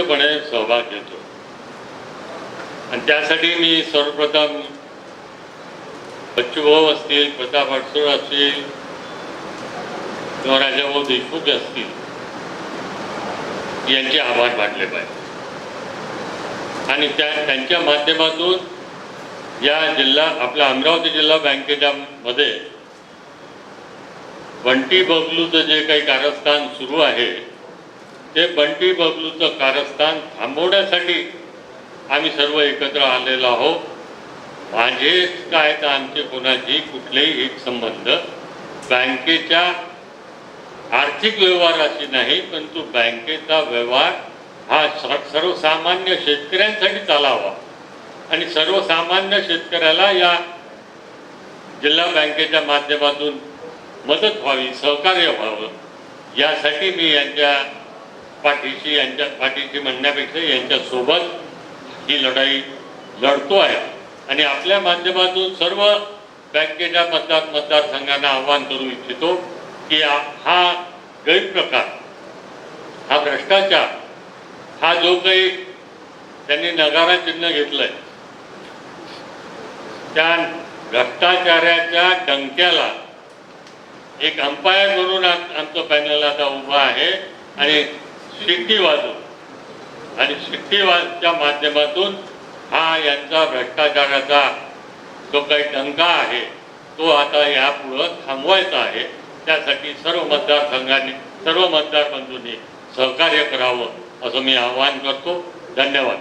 सहभाग घेतो आणि त्यासाठी मी सर्वप्रथम बच्चूभाऊ असतील, प्रताप अडसूळ असतील किंवा राजाभाऊ देशमुख असतील यांचे आभार मानले पाहिजे आणि त्यांच्या माध्यमातून या आपल्या अमरावती जिल्हा बँकेच्या मध्ये बंटी बबलूचं जे काही कारस्थान सुरू आहे ते बंटी बबलूचं कारस्थान थांबवण्यासाठी आम्ही सर्व एकत्र आलेलो आहोत. माझे काय तर आमचे कोणाची कुठलेही एक संबंध बँकेच्या आर्थिक व्यवहाराशी नाही, परंतु बँकेचा व्यवहार हा सर्वसामान्य शेतकऱ्यांसाठी चालावा आणि सर्वसामान्य शेतकऱ्याला या जिल्हा बँकेच्या माध्यमातून मदत व्हावी, सहकार्य व्हावं, यासाठी मी यांच्या पाठीशी म्हणण्यापेक्षा यांच्यासोबत ही लढाई लढतो आहे आणि आपल्या माध्यमातून सर्व बँकेच्या मतदारसंघांना आवाहन करू इच्छितो की हा गैरप्रकार, हा भ्रष्टाचार, हा जो काही त्यांनी नगारा चिन्ह घेतलंय त्या भ्रष्टाचाराच्या डंक्याला एक अंपायर म्हणून आमचं पॅनल आता उभा आहे आणि शिट्टीवाजच्या माध्यमातून हा यांचा भ्रष्टाचाराचा जो काही डंका आहे तो आता यापुढं थांबवायचा आहे. त्यासाठी सर्व मतदार बंधूंनी सहकार्य करावं असं मी आवाहन करतो. धन्यवाद.